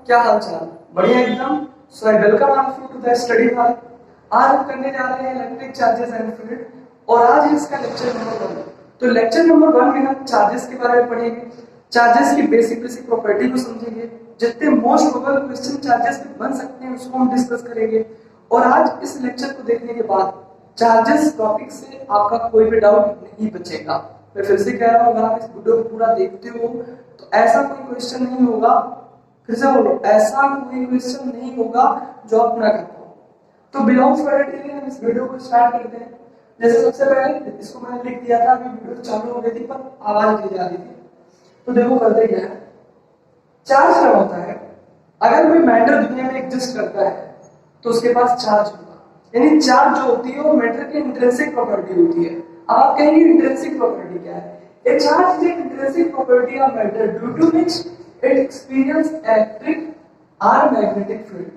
क्या हाल चाल? बढ़िया एकदम। So I welcome all of you to the study hall. आज हम करने जा रहे हैं इलेक्ट्रिक चार्जेस एंड फ्लूइड और आज है इसका लेक्चर नंबर 1। तो लेक्चर नंबर 1 में हम चार्जेस के बारे में पढ़ेंगे, चार्जेस की बेसिक बेसिक प्रॉपर्टी को समझेंगे, जितने मोस्ट प्रोबेबल क्वेश्चन चार्जेस पे बन सकते हैं उसको हम डिस्कस करेंगे। और आज इस लेक्चर को देखने के बाद चार्जेस टॉपिक से आपका कोई भी डाउट नहीं बचेगा। मैं फिर से कह रहा हूँ, अगर आप इस वीडियो को पूरा देखते हो तो ऐसा कोई क्वेश्चन नहीं होगा, फिर से बोलो, ऐसा कोई क्वेश्चन नहीं होगा जो आप ना कर पाओ। तो बिलोंग्स वर्ड के लिए हम इस वीडियो को स्टार्ट करते हैं। जैसे सबसे पहले इसको मैंने लिख दिया था, अभी वीडियो चालू हो गई थी पर आवाज नहीं जा रही थी। तो देखो करते क्या है, चार्ज क्या होता है? अगर कोई मैटर दुनिया में एग्जिस्ट करता है तो उसके पास चार्ज होगा, यानी चार्ज जो होती है वो मैटर की इंट्रिंसिक प्रॉपर्टी होती है। अब आप कहेंगे इंट्रिंसिक प्रॉपर्टी क्या है? A charge is an intrinsic property of matter due to which it experiences electric or magnetic field.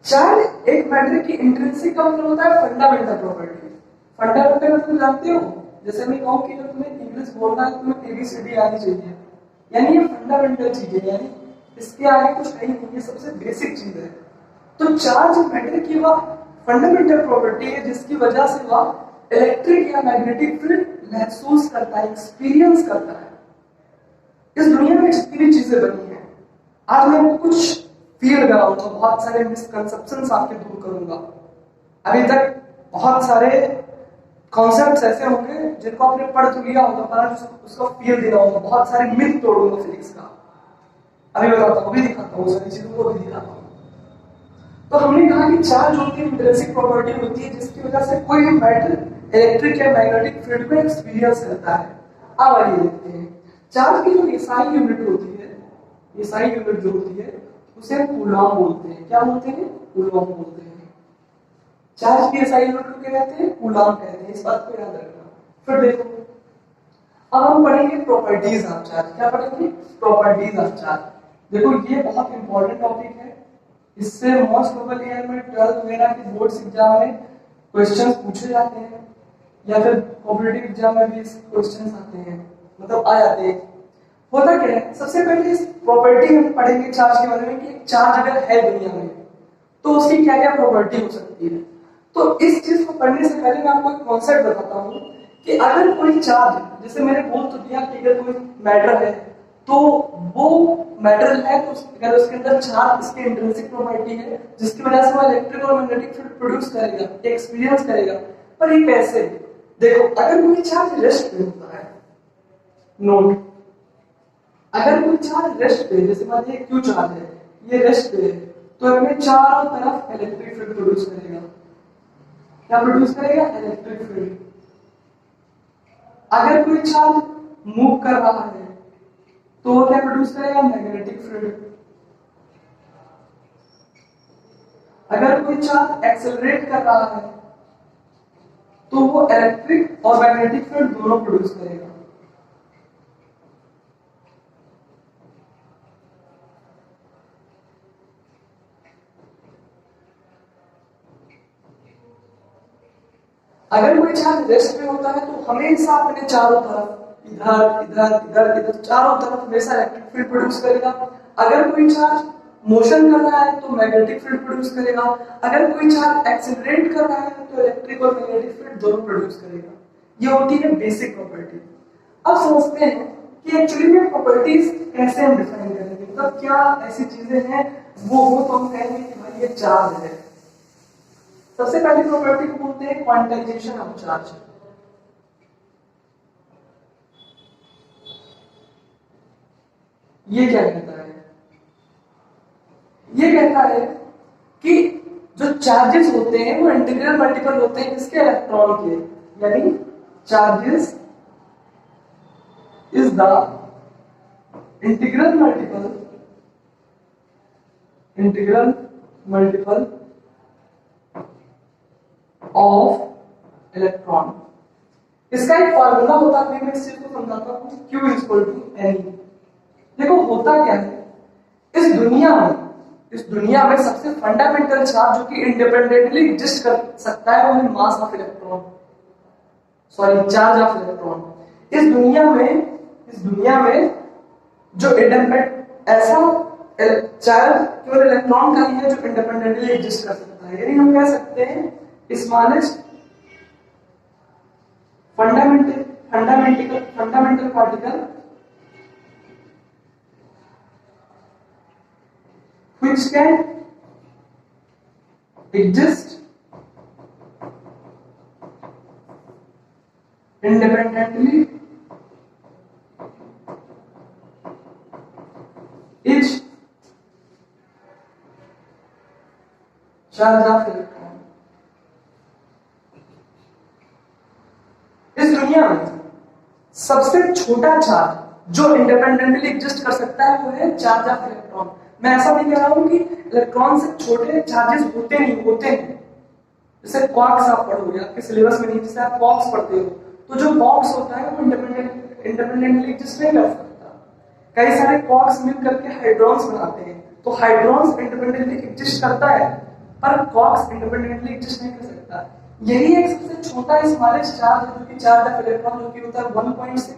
Charge एक मैटर की इंट्रिंसिक का मतलब होता है फंडामेंटल प्रॉपर्टी। फंडामेंटल मतलब जानते हो, जैसे मैं कहूं कि अगर तुम्हें इंग्लिश बोलना है तो तुम्हें एबीसीडी आनी चाहिए, यानी ये फंडामेंटल चीज है, यानी इसके आगे कुछ नहीं है, ये सबसे बेसिक चीज है। तो चार्ज मैटर की वह फंडामेंटल प्रॉपर्टी है जिसकी वजह से वह इलेक्ट्रिक या मैग्नेटिक फील्ड महसूस करता है, एक्सपीरियंस करता है। इस दुनिया में जितनी भी चीजें बनी हैं, आज मैं आपको कुछ फील कराऊंगा, बहुत सारे मिसकंसेप्शंस आपके दूर करूंगा। अभी तक बहुत सारे कॉन्सेप्ट्स ऐसे होंगे जिनको आपने पढ़ तो लिया होगा पर आज उसको फील देना होगा। बहुत सारे मिथ तोड़ूंगा फिजिक्स का, अभी बताता हूँ, अभी दिखाता हूँ, सारी चीजों को अभी दिखाता हूँ। तो हमने कहा कि चार्ज होती है इंट्रिंसिक प्रॉपर्टी होती है जिसकी वजह से कोई भी मैटर इलेक्ट्रिक या मैग्नेटिक फील्ड में एक्सपीरियंस करता है। अब आइए देखते हैं चार्ज की जो एसआई यूनिट होती है, एसआई यूनिट जो होती है उसे हम कूलॉम बोलते हैं। क्या बोलते हैं? कूलॉम बोलते हैं। चार्ज की एसआई यूनिट को क्या कहते हैं? कूलॉम कहते हैं, इस बात को याद रखना। फिर देखो, अब हम पढ़ेंगे प्रॉपर्टीज ऑफ चार्ज। क्या पढ़ेंगे? Properties of charge. देखो ये बहुत इंपॉर्टेंट टॉपिक है, इससे मोस्ट प्रोबेबली में 12th वगैरह के बोर्ड्स एग्जाम में क्वेश्चंस पूछे जाते हैं या फिर कॉम्पिटिटिव एग्जाम में भी इसके क्वेश्चंस आते हैं, मतलब आ जाते हैं। होता क्या है, सबसे पहले इस प्रॉपर्टी हम पढ़ेंगे चार्ज के बारे में कि चार्ज अगर है दुनिया में तो उसकी क्या क्या प्रॉपर्टी हो सकती है। तो इस चीज को पढ़ने से पहले मैं आपको एक कॉन्सेप्ट बताता हूँ कि अगर कोई चार्ज, जैसे मैंने बोल तो दिया कि अगर कोई मैटर है तो वो मैटर है तो अगर उसके अंदर चार्ज, इसकी इंट्रिंसिक प्रॉपर्टी है जिसकी वजह से वो इलेक्ट्रिक और मैग्नेटिक फील्ड प्रोड्यूस करेगा, एक्सपीरियंस करेगा। पर ये कैसे? देखो, अगर कोई चार्ज रेस्ट पे होता है, नोट, अगर कोई चार्ज रेस्ट पे, जैसे मान लीजिए क्यू चार्ज है, ये रेस्ट पे है, तो हमें चारों तरफ इलेक्ट्रिक फील्ड प्रोड्यूस करेगा। क्या प्रोड्यूस करेगा? Electric field. अगर कोई चार्ज मूव कर रहा है तो वो क्या प्रोड्यूस करेगा? Magnetic field. अगर कोई चार्ज एक्सेलरेट कर रहा है तो वो इलेक्ट्रिक और मैग्नेटिक फील्ड दोनों प्रोड्यूस करेगा। अगर कोई चार्ज रेस्ट में होता है तो हमेशा अपने चारों तरफ, इधर इधर इधर इधर, चारों तरफ हमेशा इलेक्ट्रिक फील्ड प्रोड्यूस करेगा। अगर कोई चार्ज मोशन कर रहा है तो मैग्नेटिक फील्ड प्रोड्यूस करेगा। अगर कोई चार्ज एक्सेलरेट कर रहा है तो इलेक्ट्रिक और मैग्नेटिक फील्ड दोनों प्रोड्यूस करेगा। ये होती है बेसिक प्रॉपर्टी। अब समझते हैं कि एक्चुअली में प्रॉपर्टीज कैसे हम डिफाइन करेंगे, मतलब क्या ऐसी चीजें हैं वो तो हम कहेंगे कि भाई ये चार्ज है। सबसे पहली प्रॉपर्टी को बोलते हैं क्वांटाइजेशन ऑफ चार्ज। ये क्या कहता है? ये कहता है कि जो चार्जेस होते हैं वो इंटीग्रल मल्टीपल होते हैं किसके? इलेक्ट्रॉन के, यानी charges is the integral multiple of electron. इसका एक फार्मूला होता है, मैं इस चीज को समझाता हूं, Q = N। देखो होता क्या है, इस दुनिया में सबसे फंडामेंटल चार्ज जो कि इंडिपेंडेंटली एग्जिस्ट कर सकता है वो है mass of electron, sorry charge of electron. इस दुनिया में जो इंडिपेंडेंट ऐसा चार्ज केवल इलेक्ट्रॉन का ही है जो इंडिपेंडेंटली एग्जिस्ट कर सकता है, यानी हम कह सकते हैं smallest fundamental particle which can exist independently is charge of electron। इस दुनिया में सबसे छोटा चार्ज जो इंडिपेंडेंटली एग्जिस्ट कर सकता है वो है चार्ज ऑफ इलेक्ट्रॉन। मैं ऐसा नहीं कह रहा हूं कि इलेक्ट्रॉन से छोटे चार्जेस होते नहीं, होते हैं। जैसे क्वार्क्स आप पढ़ोगे, आपके सिलेबस में नहीं, जैसे आप क्वार्क्स पढ़ते हो तो जो क्वार्क्स होता है वो इंडिपेंडेंटली एग्जिस्ट नहीं कर सकता। कई सारे क्वार्क्स मिल करके हाइड्रॉन्स बनाते हैं, तो हाइड्रॉन्स इंडिपेंडेंटली एग्जिस्ट करता है पर क्वार्क्स इंडिपेंडेंटली एग्जिस्ट नहीं कर सकता। यही एक सबसे छोटा स्मॉलेस्ट चार्ज है जो कि चार्ज ऑफ इलेक्ट्रॉन जो कि होता है 1.6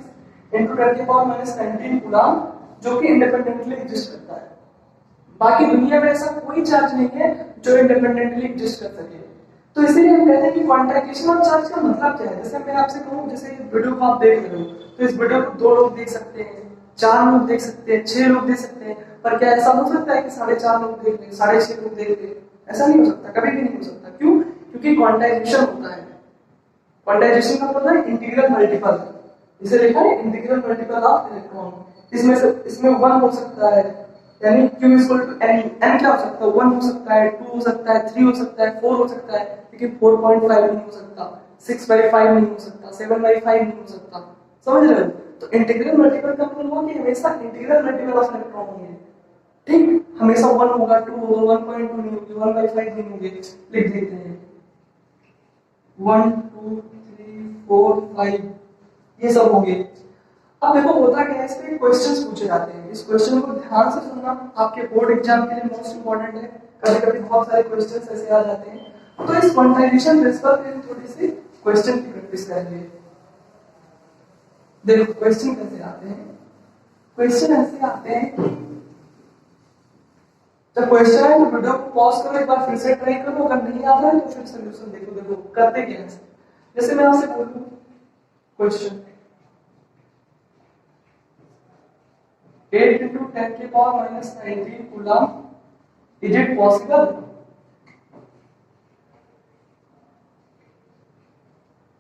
× 10⁻⁻19 कूलम, जो कि इंडिपेंडेंटली एग्जिस्ट करता है। बाकी दुनिया में ऐसा कोई चार्ज नहीं है जो इंडिपेंडेंटली एग्जिस्ट कर सके। तो इसीलिए हम कहते हैं कि क्वांटाइजेशन ऑफ चार्ज का मतलब क्या है। जैसे मैं आपसे कहूं, जैसे इस वीडियो को आप देख रहे हो तो इस वीडियो को 2 लोग देख सकते हैं, 4 लोग देख सकते हैं, 6 लोग देख सकते हैं, पर क्या ऐसा हो सकता है कि 4.5 लोग देख ले, 6.5 लोग देख ले? ऐसा नहीं हो सकता, कभी भी नहीं हो सकता। क्यों? क्योंकि क्वांटाइजेशन होता है। क्वांटाइजेशन का मतलब है इंटीग्रल मल्टीपल, इसे लिखा है इंटीग्रल मल्टीपल ऑफ इलेक्ट्रॉन। इसमें 1 हो सकता है, यानी Q equal to n। n क्या हो सकता है? 1 हो सकता है, 2 हो सकता है, 3 हो सकता है, 4 हो सकता है, लेकिन 4.5 नहीं हो सकता, 6/5 नहीं हो सकता, 7/5 नहीं हो सकता। समझ रहे हो? तो इंटीग्रल मल्टीपल का मतलब हुआ कि हमेशा इंटीग्रल मल्टीपल ऑफ इलेक्ट्रॉन होंगे। ठीक, हमेशा 1 होगा, 2 होगा, 1.2 नहीं होगी, 1/5 नहीं होंगे। लिख देते हैं 1 2 3 4 5, ये सब होंगे। अब देखो होता क्या है, इस पे क्वेश्चंस पूछे जाते हैं। इस क्वेश्चन को ध्यान से सुनना, आपके बोर्ड एग्जाम के लिए मोस्ट इंपोर्टेंट है। कभी-कभी बहुत सारे क्वेश्चंस ऐसे आ जाते हैं। तो इस क्वांटाइजेशन प्रिंसिपल पे थोड़ी सी क्वेश्चन की प्रैक्टिस करेंगे। देखो क्वेश्चन कैसे आते हैं। क्वेश्चन ऐसे आते हैं, जब क्वेश्चन है तो वीडियो को पॉज करो, एक बार फिर से ट्राई करो, अगर नहीं आता है तो फिर सॉल्यूशन देखो। देखो करते क्या है, जैसे मैं आपसे बोलूं question 8 × 10⁻⁻19 coulomb, is it possible?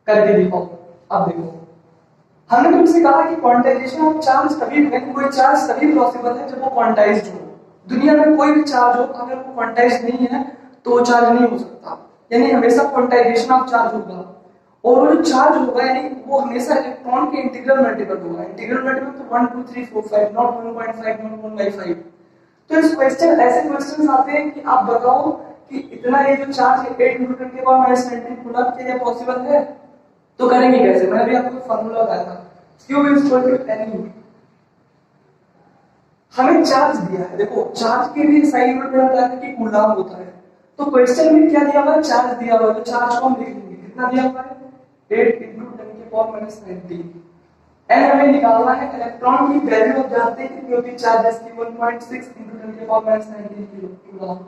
करके दिखाओ। अब देखो, हमने तुमसे कहा कि क्वांटाइजेशन ऑफ चार्ज तभी है, कोई चार्ज तभी पॉसिबल है जब वो क्वांटाइज्ड हो। दुनिया में कोई भी चार्ज हो, अगर वो क्वांटाइज्ड नहीं है तो वो चार्ज नहीं हो सकता, यानी हमेशा क्वांटाइजेशन ऑफ चार्ज होगा। और वो जो चार्ज होगा यानी वो हमेशा इलेक्ट्रॉन के इंटीग्रल मल्टीपल होगा। इंटीग्रल मल्टीपल तो 1 2 3 4 5, नॉट 1.5, नॉट 1/5। तो इस क्वेश्चन ऐसे क्वेश्चंस आते हैं कि आप बताओ कि इतना ये जो चार्ज है 8 × 10⁻⁻19 कूलम के लिए पॉसिबल है? तो करेंगे कैसे? मैंने भी आपको फार्मूला बताया था, Q = N। हमें चार्ज दिया है, देखो चार्ज के लिए साइन यूनिट में बताया था कि कूलम होता है। तो क्वेश्चन में क्या दिया हुआ है? चार्ज दिया हुआ है। तो चार्ज को हम लिख लेंगे, कितना दिया हुआ है? 8 × 10⁻⁻19। n हमें निकालना है। इलेक्ट्रॉन की वैल्यू आप जानते हैं कितनी होती है चार्जेस की? 1.6 × 10⁻⁻19 कूलम।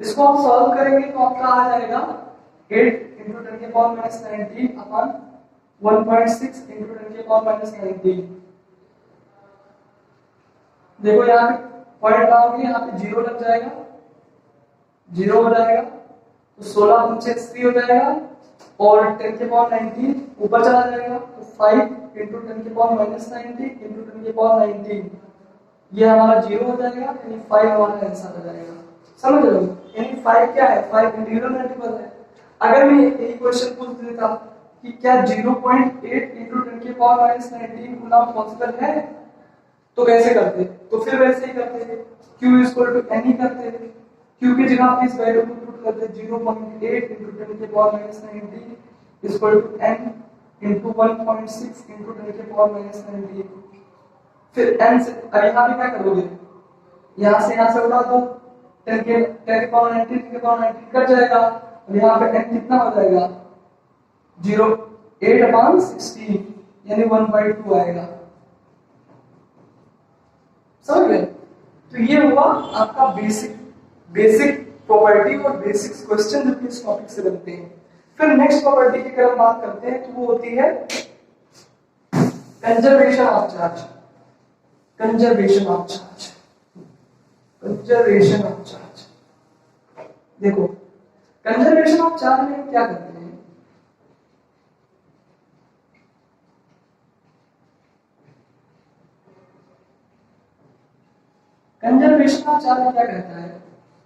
इसको आप सॉल्व करेंगे तो आपका आ जाएगा 8 × 10⁻19 अपन 1.6 × 10⁻19। देखो यहाँ पे पॉइंट लाओगे, यहाँ पे 0 लग जाएगा, 0 हो जाएगा, तो 16 × 80 हो जाएगा, और 10⁻19 ऊपर चला जाएगा, तो 5 × 10⁻19 × 10⁻19, ये हमारा 0 हो जाएगा, यानी 5 हमारा आंसर आ जाएगा। समझ रहे हो? यानी 5 क्या है? 5 इंटीग्रल मल्टीपल है। अगर मैं यही क्वेश्चन पूछ देता कि क्या 0.8 × 10⁻19 कूलम पॉसिबल है, तो कैसे करते? तो फिर वैसे ही करते, Q = N ही करते। Q की जगह पे इस वैल्यू को पुट करते, 0.8 × 10⁻19 = N × 1.6 × 10⁻19। फिर n से यहाँ पे क्या करोगे? यहाँ से उड़ा दो, 10⁻19 कट जाएगा, और यहाँ पे n कितना हो जाएगा? 8/16, यानी 1/2 आएगा। समझ गए? तो तो ये हुआ आपका बेसिक प्रॉपर्टी और बेसिक क्वेश्चन जो कि इस टॉपिक से बनते हैं। फिर नेक्स्ट प्रॉपर्टी की अगर हम बात करते हैं तो वो होती है conservation of charge. Conservation of charge, conservation of charge. देखो कंजर्वेशन ऑफ चार्ज में हम क्या करते हैं, कंजर्वेशन ऑफ चार्ज क्या कहता है,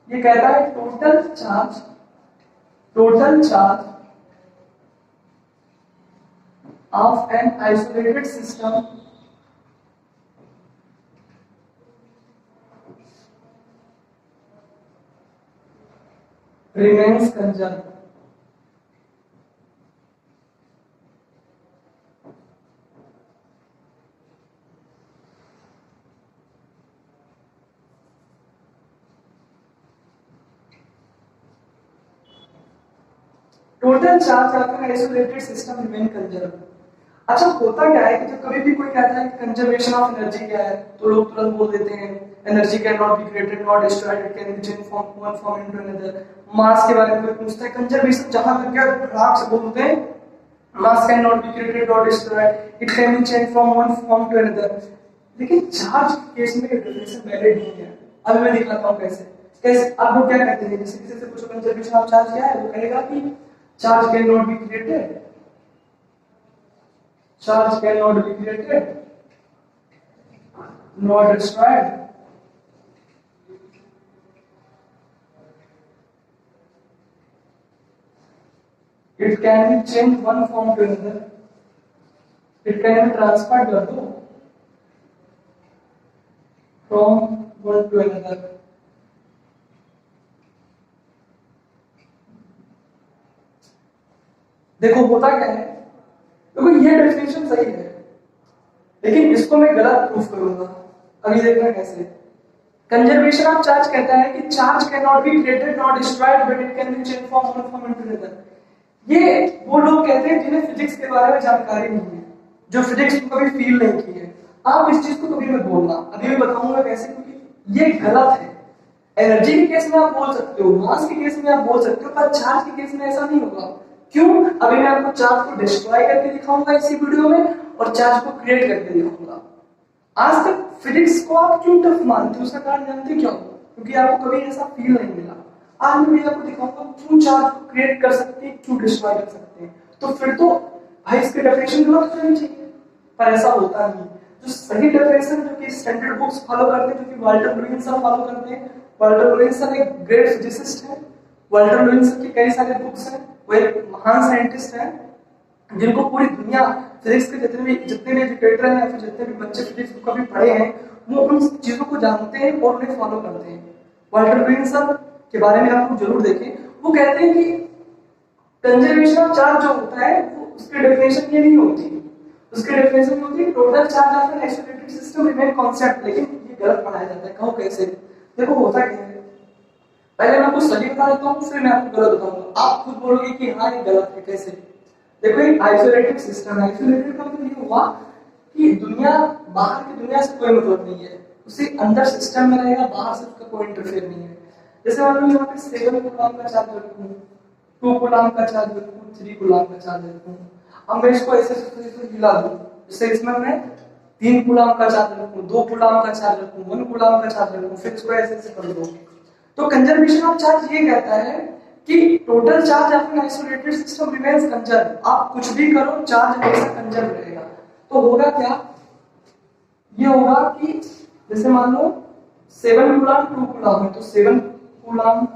ये कहता है total charge of an isolated system remains conserved. Total charge of an isolated system remain conserve. अच्छा होता क्या है कि जब कभी भी कोई कहता है कि कंजर्वेशन ऑफ एनर्जी क्या है तो लोग तुरंत बोल देते हैं energy can not be created not destroyed, it can be change from one form into another. Mass के बारे में कोई पूछता है, कंजर्वेशन जहां तक क्या राग से बोलते हैं mass can not be created not destroyed, it can be change from one form to another. लेकिन चार्ज के केस में डेफिनेशन वैलिड नहीं है। अब मैं दिखाता हूं कैसे कैसे आप लोग क्या कहते हैं, जैसे किसी से पूछो कंजर्वेशन ऑफ चार्ज क्या है, वो कहेगा कि charge can not be created, charge cannot be created nor destroyed, it can be changed one form to another, it can be transferred from one to another। देखो होता क्या है, देखो ये डेफिनेशन सही है लेकिन इसको मैं गलत प्रूफ करूंगा। अभी देखना कैसे। कंजर्वेशन ऑफ चार्ज कहता है कि charge can not be created not destroyed but it can be change from one form into another. ये वो लोग कहते हैं जिन्हें फिजिक्स के बारे में जानकारी नहीं है, जो फिजिक्स को कभी फील नहीं की है। आप इस चीज को कभी मत बोलना, अभी मैं बताऊंगा कैसे, क्योंकि ये गलत है। एनर्जी के केस में आप बोल सकते हो, मास के केस में आप बोल सकते हो, पर चार्ज के केस में ऐसा नहीं होगा। क्यों? अभी मैं आपको चार्ज को डिस्ट्रॉय करके दिखाऊंगा इसी वीडियो में और चार्ज को क्रिएट करके दिखाऊंगा। आज तक फिजिक्स को आप क्यों टफ मानते हो, उसका कारण जानते क्यों? क्योंकि आपको कभी ऐसा फील नहीं मिला। आज मैं आपको दिखाऊंगा क्यों चार्ज को क्रिएट कर सकते हैं, क्यों डिस्ट्रॉय कर सकते हैं। तो फिर तो भाई इसके डेफिनेशन गलत होनी चाहिए, पर ऐसा होता नहीं। जो सही डेफिनेशन जो कि स्टैंडर्ड बुक्स फॉलो करते हैं, जो कि वाल्टर लुइनसन फॉलो करते हैं। वाल्टर लुइनसन एक ग्रेट फिजिसिस्ट है। वाल्टर लुइनसन की कई सारे बुक्स हैं, वो एक महान साइंटिस्ट है जिनको पूरी दुनिया फिजिक्स के जितने भी एजुकेटर हैं या फिर जितने भी बच्चे फिजिक्स को कभी पढ़े हैं वो उन चीजों को जानते हैं और उन्हें फॉलो करते हैं। वाल्टर लुइनसन के बारे में आप लोग जरूर देखें। वो कहते हैं कि कंजर्वेशन ऑफ चार्ज जो होता है वो उसकी डेफिनेशन ये नहीं होती, उसकी डेफिनेशन होती है total charge of an isolated system remain constant. लेकिन ये गलत पढ़ाया जाता है। कहो कैसे? देखो होता क्या है, पहले मैं आपको सही बता देता हूँ फिर मैं आपको गलत बताऊंगा। आप खुद बोलोगे कि हाँ ये गलत है। कैसे? देखो एक आइसोलेटेड सिस्टम है, आइसोलेटेड का मतलब ये हुआ कि दुनिया बाहर की दुनिया से कोई मतलब नहीं है, उसे अंदर सिस्टम में रहेगा, बाहर से उसका कोई इंटरफेयर नहीं है। जैसे मान लो यहाँ पे 7 कूलम का चार्ज रखूं, 2 कूलम का चार्ज रखूं, 3 कूलम का चार्ज रखूं। अब मैं इसको ऐसे हिला दूं, जैसे इसमें मैं 3 कूलम का चार्ज रखूं, 2 कूलम का चार्ज रखूं, 1 कूलम का चार्ज रखूं, फिर इसको ऐसे कर दो। तो कंजर्वेशन ऑफ चार्ज ये कहता है कि total charge of an isolated system remains conserve. आप कुछ भी करो चार्ज हमेशा कंजर्व रहेगा। तो होगा क्या, ये होगा कि जैसे मान लो 7 कूलम 2 कूलम है तो 7 कूलम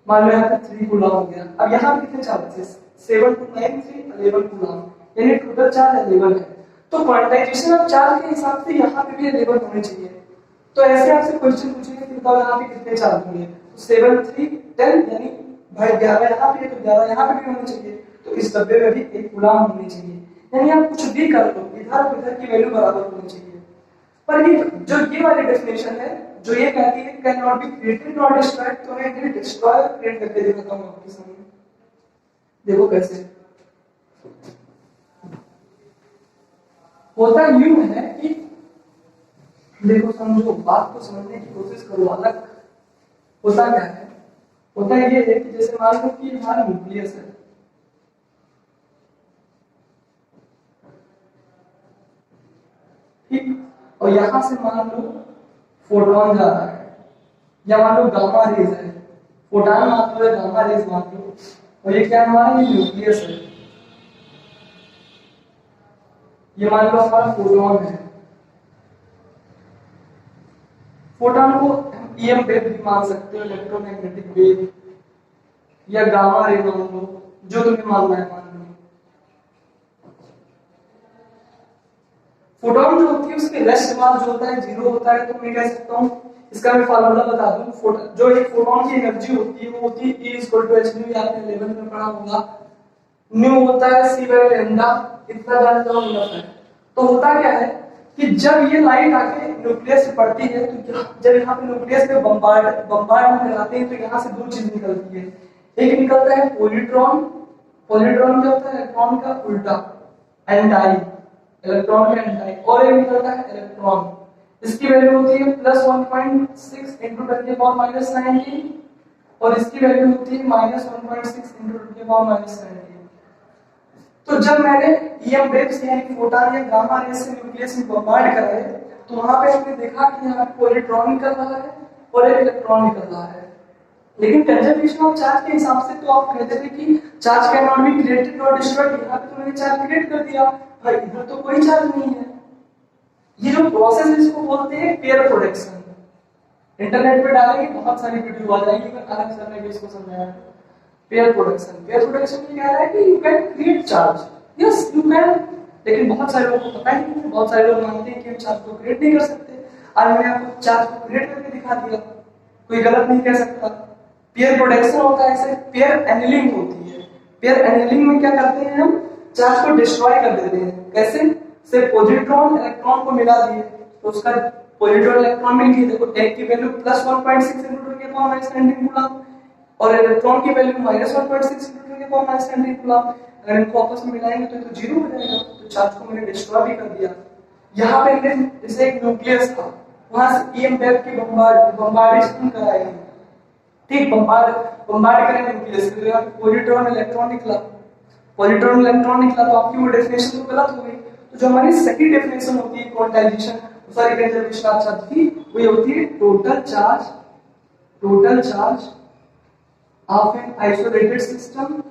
मान लो यहाँ पे 3 कूलम हो गया। अब यहाँ पे कितने चार्जेस? 7 2 9 3 11 कूलम, यानी टोटल चार्ज 11 है। तो क्वांटाइजेशन ऑफ चार्ज के हिसाब से यहाँ पे भी 11 होने चाहिए। तो ऐसे आपसे क्वेश्चन पूछेंगे कि बताओ यहाँ पे कितने चार्ज होंगे, तो 7 3 10 यानी भाई 11 यहाँ पे तो 11 यहाँ पे भी होने चाहिए। तो इस डब्बे में भी 1 कूलम होनी चाहिए। यानी आप कुछ भी कर लो, इधर और इधर की वैल्यू बराबर होनी चाहिए। पर ये जो ये वाली डेफिनेशन है जो ये कहती है can not be created not destroyed, तो मैं इधर डिस्ट्रॉय और क्रिएट करके दिखाता हूं आपके सामने। देखो कैसे होता यूं है कि देखो समझो, बात को समझने की कोशिश करो। अलग होता क्या है, होता ये है कि जैसे मान लो कि हमारा न्यूक्लियस है, ठीक, और यहां से मान लो फोटोन जा रहा है, या मान लो गामा रेज है, फोटोन मान लो या गामा रेज मान लो, और ये क्या है हमारा, ये न्यूक्लियस है, ये मान लो हमारा फोटोन है। फोटोन को हम ईएम वेव भी मान सकते हो, इलेक्ट्रोमैग्नेटिक वेव, या गामा रे मान लो, जो तुम्हें मानना है मान लो। फोटोन जो होती है उसके रेस्ट मास जो होता है जीरो होता है, तो मैं कह सकता हूँ, इसका मैं फार्मूला बता दूं, जो एक फोटोन की एनर्जी होती है वो होती है E equal to h nu, या आपने 11th में पढ़ा होगा। न्यू होता है सी बाय लैम्डा, इतना जानते हो इनफ है। तो होता क्या है कि जब ये लाइट आके न्यूक्लियस से पड़ती है, तो जब यहाँ पे न्यूक्लियस पे बम्बार्ड कराते हैं, तो यहाँ से दो चीज निकलती है। एक निकलता है पॉलिट्रॉन, पॉलिट्रॉन क्या होता है, इलेक्ट्रॉन का उल्टा, एंटाई, इलेक्ट्रॉन का एंटाई, और एक निकलता है इलेक्ट्रॉन। इसकी वैल्यू होती है +1.6 इंटू 10⁻19, और इसकी वैल्यू होती है -1.6 इंटू 10⁻19। तो जब मैंने ईएम वेव्स यानी फोटॉन या गामा रेज से न्यूक्लियस में बम्बार्ड कराए, तो वहां पे हमने देखा कि यहाँ पे पॉलिट्रॉन निकल रहा है और एक इलेक्ट्रॉन निकल रहा है। लेकिन कंजर्वेशन ऑफ चार्ज के हिसाब से तो आप कहते थे कि charge can not be created not destroyed, यहाँ पे तो मैंने चार्ज क्रिएट कर दिया भाई, इधर तो कोई चार्ज नहीं है। ये जो प्रोसेस है इसको बोलते हैं पेयर प्रोडक्शन। इंटरनेट पे डालेंगे बहुत सारी वीडियो आ जाएगी, मैं अलग से मैंने इसको समझाया। पेयर प्रोडक्शन, पेयर प्रोडक्शन में क्या है कि you can create charge, yes you can, लेकिन बहुत सारे लोगों को पता ही नहीं है, बहुत सारे लोग मानते हैं कि हम चार्ज को क्रिएट नहीं कर सकते। आज मैंने आपको चार्ज को क्रिएट करके दिखा दिया, कोई गलत नहीं कह सकता। पेयर प्रोडक्शन होता है, ऐसे पेयर एनिलिंग होती है। पेयर एनिलिंग में क्या करते हैं, हम चार्ज को डिस्ट्रॉय कर देते हैं। कैसे, से पॉजिट्रॉन इलेक्ट्रॉन को मिला दिए तो उसका पॉजिट्रॉन इलेक्ट्रॉन मिल गई, देखो एक की वैल्यू +1.6 into 10⁻19 कूलम, और इलेक्ट्रॉन की वैल्यू -1.6 into 10⁻19 कूलम। अगर इनको आपस में मिलाएंगे तो ये तो जीरो हो जाएगा, तो चार्ज को मैंने डिस्ट्रॉय भी कर दिया। यहाँ पे जैसे एक न्यूक्लियस था, वहां से ईएम वेव की बम्बार्डिशन कराया, ठीक, बम्बार्ड करें न्यूक्लियस के, पॉजिट्रॉन इलेक्ट्रॉन निकला, पॉजिट्रॉन इलेक्ट्रॉन निकला, तो आपकी वो डेफिनेशन तो गलत हो गई। तो जो हमारी सही डेफिनेशन होती है quantization, sorry conservation of charge की, वो ये होती है total charge of an isolated system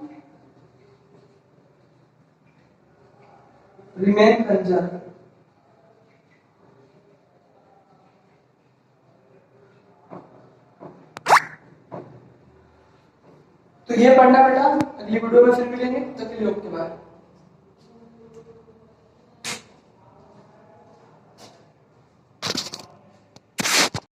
remain conserve. तो ये पढ़ना बेटा, अगली वीडियो में फिर मिलेंगे, तब के लिए ओके बाय।